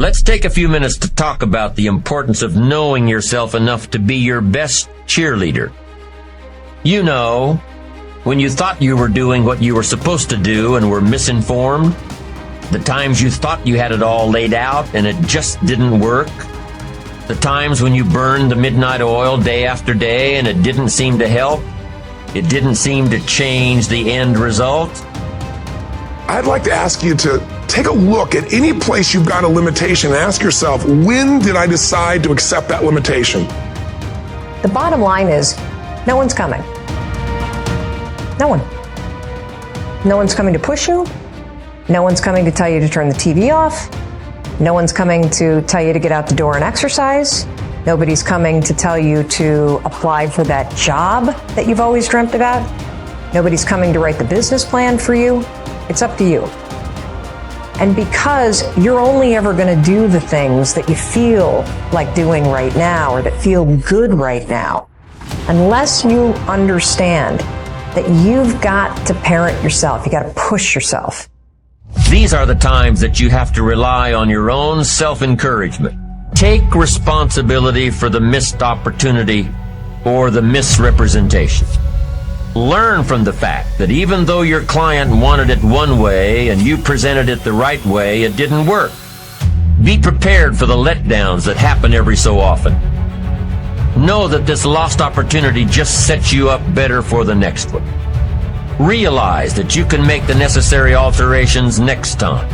Let's take a few minutes to talk about the importance of knowing yourself enough to be your best cheerleader. You know, when you thought you were doing what you were supposed to do and were misinformed, the times you thought you had it all laid out and it just didn't work, the times when you burned the midnight oil day after day and it didn't seem to help, it didn't seem to change the end result. I'd like to ask you to take a look at any place you've got a limitation and ask yourself, when did I decide to accept that limitation? The bottom line is, no one's coming. No one. No one's coming to push you. No one's coming to tell you to turn the TV off. No one's coming to tell you to get out the door and exercise. Nobody's coming to tell you to apply for that job that you've always dreamt about. Nobody's coming to write the business plan for you. It's up to you. And because you're only ever going to do the things that you feel like doing right now or that feel good right now, unless you understand that you've got to parent yourself, you got to push yourself. These are the times that you have to rely on your own self-encouragement. Take responsibility for the missed opportunity or the misrepresentation. Learn from the fact that even though your client wanted it one way and you presented it the right way, it didn't work. Be prepared for the letdowns that happen every so often. Know that this lost opportunity just sets you up better for the next one. Realize that you can make the necessary alterations next time.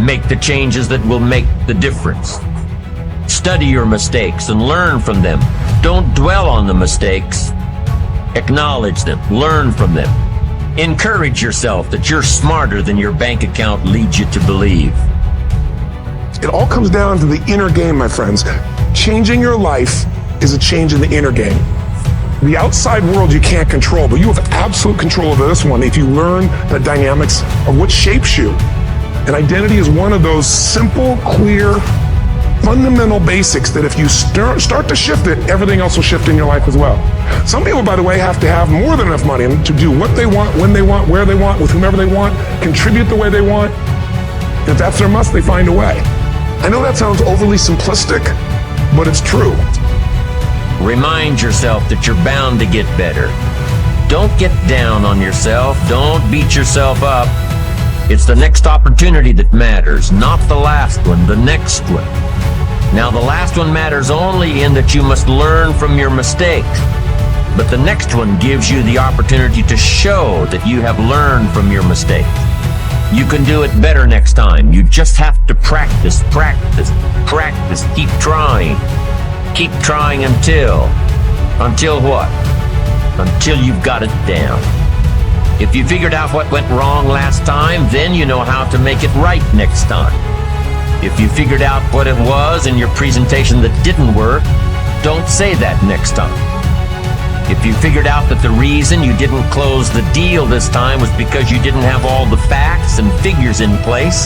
Make the changes that will make the difference. Study your mistakes and learn from them. Don't dwell on the mistakes. Acknowledge them. Learn from them. Encourage yourself that you're smarter than your bank account leads you to believe. It all comes down to the inner game, my friends. Changing your life is a change in the inner game. The outside world you can't control, but you have absolute control over this one if you learn the dynamics of what shapes you. And identity is one of those simple, clear, fundamental basics that if you start to shift it, everything else will shift in your life as well. Some people, by the way, have to have more than enough money to do what they want, when they want, where they want, with whomever they want, contribute the way they want. If that's their must, they find a way. I know that sounds overly simplistic, but it's true. Remind yourself that you're bound to get better. Don't get down on yourself. Don't beat yourself up. It's the next opportunity that matters, not the last one, the next one. Now, the last one matters only in that you must learn from your mistakes. But the next one gives you the opportunity to show that you have learned from your mistakes. You can do it better next time. You just have to practice, practice, practice. Keep trying. Keep trying until what? Until you've got it down. If you figured out what went wrong last time, then you know how to make it right next time. If you figured out what it was in your presentation that didn't work, don't say that next time. If you figured out that the reason you didn't close the deal this time was because you didn't have all the facts and figures in place,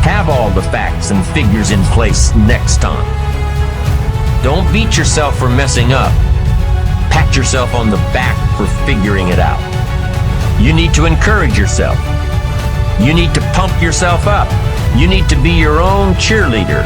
have all the facts and figures in place next time. Don't beat yourself for messing up. Pat yourself on the back for figuring it out. You need to encourage yourself. You need to pump yourself up. You need to be your own cheerleader.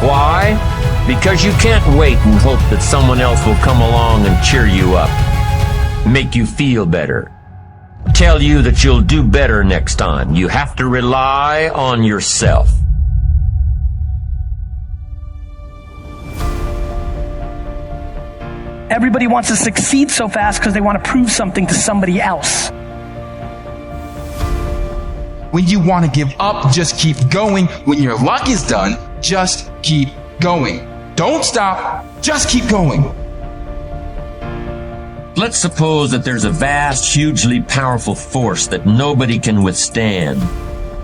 Why? Because you can't wait and hope that someone else will come along and cheer you up, make you feel better, tell you that you'll do better next time. You have to rely on yourself. Everybody wants to succeed so fast because they want to prove something to somebody else. When you want to give up, just keep going. When your luck is done, just keep going. Don't stop, just keep going. Let's suppose that there's a vast, hugely powerful force that nobody can withstand.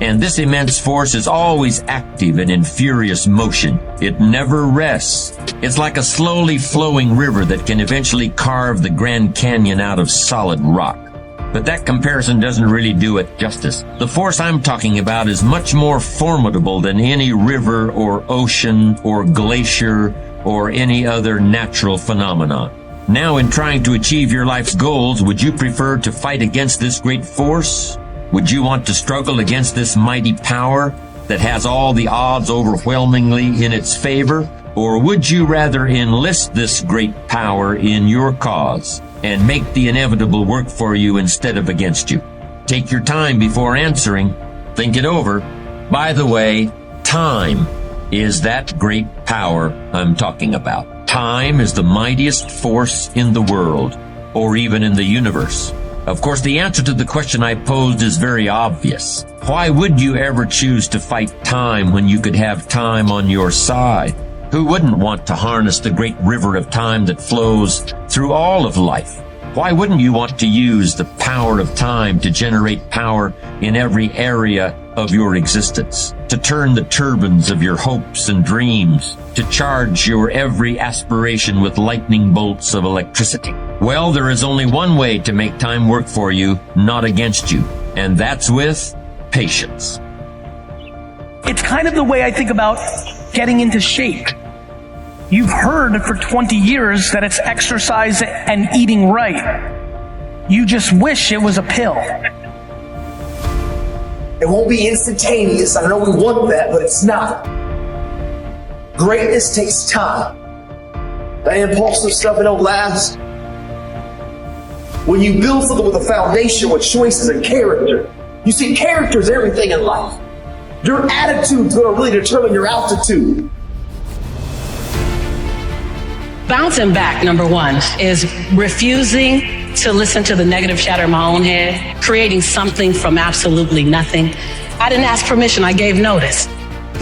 And this immense force is always active and in furious motion. It never rests. It's like a slowly flowing river that can eventually carve the Grand Canyon out of solid rock. But that comparison doesn't really do it justice. The force I'm talking about is much more formidable than any river or ocean or glacier or any other natural phenomenon. Now, in trying to achieve your life's goals, would you prefer to fight against this great force? Would you want to struggle against this mighty power? that has all the odds overwhelmingly in its favor? Or would you rather enlist this great power in your cause and make the inevitable work for you instead of against you? Take your time before answering. Think it over. By the way, time is that great power I'm talking about. Time is the mightiest force in the world, or even in the universe. Of course, the answer to the question I posed is very obvious. Why would you ever choose to fight time when you could have time on your side? Who wouldn't want to harness the great river of time that flows through all of life? Why wouldn't you want to use the power of time to generate power in every area of your existence, to turn the turbines of your hopes and dreams, to charge your every aspiration with lightning bolts of electricity? Well, there is only one way to make time work for you, not against you, and that's with patience. It's kind of the way I think about getting into shape. You've heard for 20 years that it's exercise and eating right. You just wish it was a pill. It won't be instantaneous. I know we want that, but it's not. Greatness takes time. That impulsive stuff, it don't last. When you build something with a foundation with choices and character, you see, character is everything in life. Your attitude is going to really determine your altitude. Bouncing back, number one, is refusing to listen to the negative chatter in my own head, creating something from absolutely nothing. I didn't ask permission, I gave notice.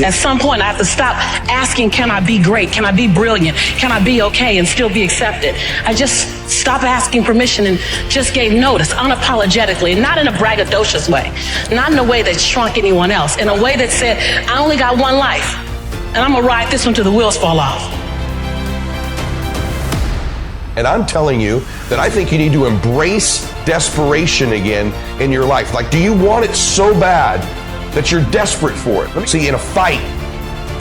At some point, I have to stop asking, can I be great? Can I be brilliant? Can I be okay and still be accepted? I just stopped asking permission and just gave notice unapologetically, not in a braggadocious way, not in a way that shrunk anyone else, in a way that said, I only got one life, and I'm gonna ride this one till the wheels fall off. And I'm telling you that I think you need to embrace desperation again in your life. Like, do you want it so bad that you're desperate for it? See, in a fight,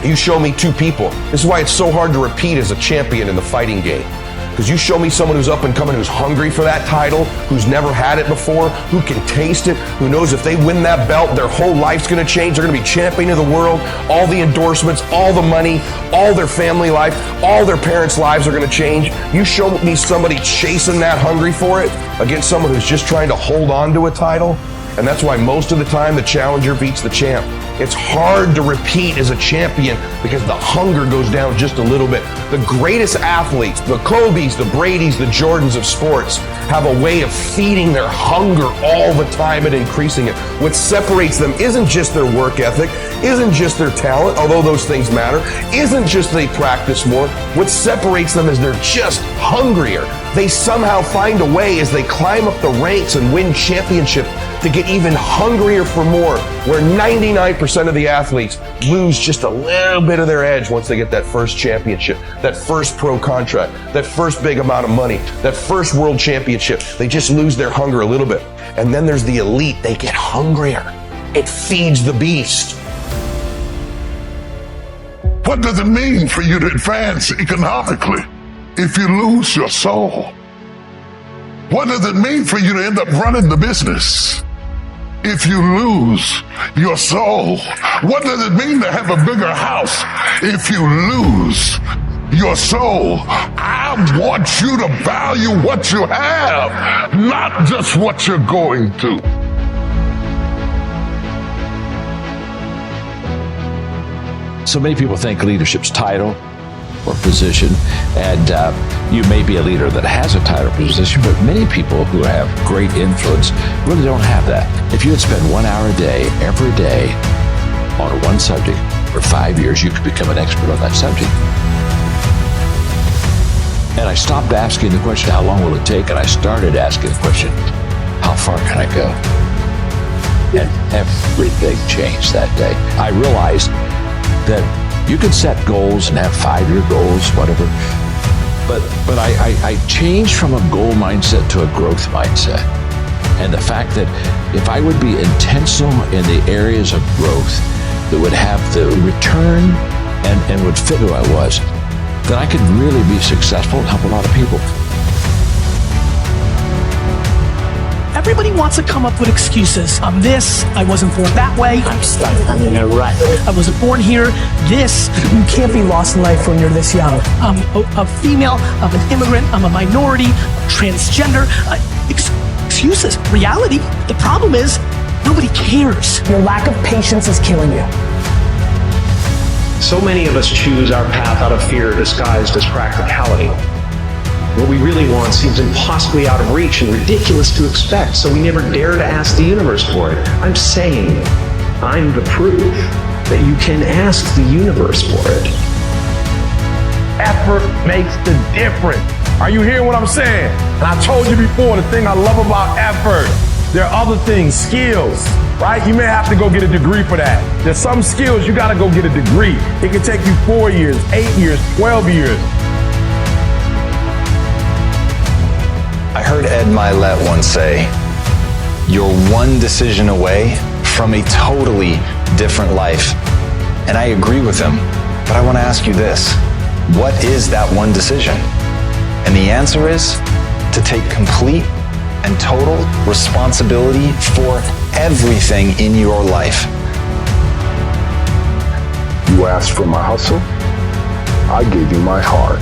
you show me two people. This is why it's so hard to repeat as a champion in the fighting game. Because you show me someone who's up and coming, who's hungry for that title, who's never had it before, who can taste it, who knows if they win that belt, their whole life's going to change. They're going to be champion of the world, all the endorsements, all the money, all their family life, all their parents' lives are going to change. You show me somebody chasing that, hungry for it, against someone who's just trying to hold on to a title. And that's why most of the time the challenger beats the champ. It's hard to repeat as a champion because the hunger goes down just a little bit. The greatest athletes, the Kobe's, the Brady's, the Jordans of sports, have a way of feeding their hunger all the time and increasing it. What separates them isn't just their work ethic, isn't just their talent, although those things matter, isn't just they practice more. What separates them is they're just hungrier. They somehow find a way as they climb up the ranks and win championships to get even hungrier for more, where 99% of the athletes lose just a little bit of their edge once they get that first championship, that first pro contract, that first big amount of money, that first world championship. They just lose their hunger a little bit. And then there's the elite. They get hungrier. It feeds the beast. What does it mean for you to advance economically if you lose your soul? What does it mean for you to end up running the business if you lose your soul? What does it mean to have a bigger house if you lose your soul? I want you to value what you have, not just what you're going to. So many people think leadership's title or position, and you may be a leader that has a title or position, but many people who have great influence really don't have that. If you would spend 1 hour a day, every day, on one subject for 5 years, you could become an expert on that subject. And I stopped asking the question, how long will it take? And I started asking the question, how far can I go? And everything changed that day. I realized that you can set goals and have 5-year goals, whatever. But I changed from a goal mindset to a growth mindset. And the fact that if I would be intentional in the areas of growth that would have the return and would fit who I was, then I could really be successful and help a lot of people. Everybody wants to come up with excuses. I'm this, I wasn't born that way, I'm stuck, I'm in a rut. I wasn't born here, this. You can't be lost in life when you're this young. I'm a female, I'm an immigrant, I'm a minority, I'm transgender. Excuses. Reality, the problem is, nobody cares. Your lack of patience is killing you. So many of us choose our path out of fear disguised as practicality. What we really want seems impossibly out of reach and ridiculous to expect, so we never dare to ask the universe for it. I'm saying, I'm the proof that you can ask the universe for it. Effort makes the difference. Are you hearing what I'm saying? And I told you before, the thing I love about effort, there are other things, skills, right? You may have to go get a degree for that. There's some skills you gotta go get a degree. It can take you 4 years, 8 years, 12 years. I heard Ed Milet once say, "You're one decision away from a totally different life." And I agree with him, but I want to ask you this. What is that one decision? And the answer is to take complete and total responsibility for everything in your life. You asked for my hustle, I gave you my heart.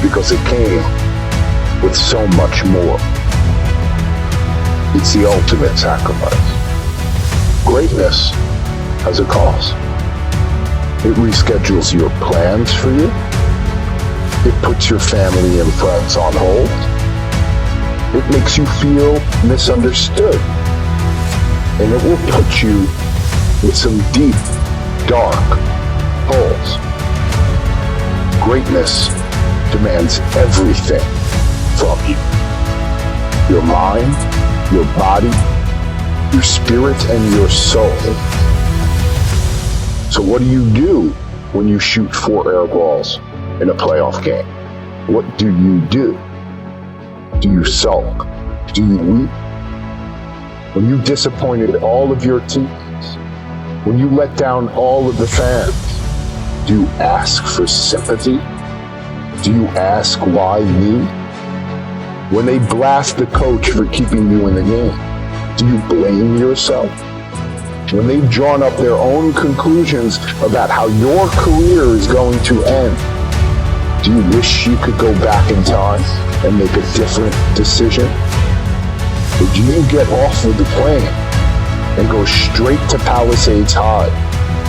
Because it came with so much more. It's the ultimate sacrifice. Greatness has a cost. It reschedules your plans for you. It puts your family and friends on hold. It makes you feel misunderstood. And it will put you with some deep, dark holes. Greatness demands everything from you. Your mind, your body, your spirit, and your soul. So what do when you shoot 4 air balls in a playoff game? What do? Do you sulk? Do you weep? When you disappointed all of your teammates? When you let down all of the fans? Do you ask for sympathy? Do you ask why me? When they blast the coach for keeping you in the game, do you blame yourself? When they've drawn up their own conclusions about how your career is going to end, do you wish you could go back in time and make a different decision? Or do you get off of the plane and go straight to Palisades High?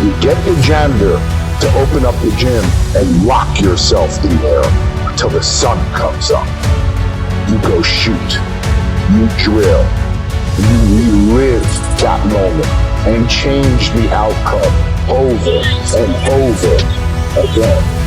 You get the janitor to open up the gym and lock yourself in there until the sun comes up. You go shoot, you drill, you relive that moment and change the outcome over and over again.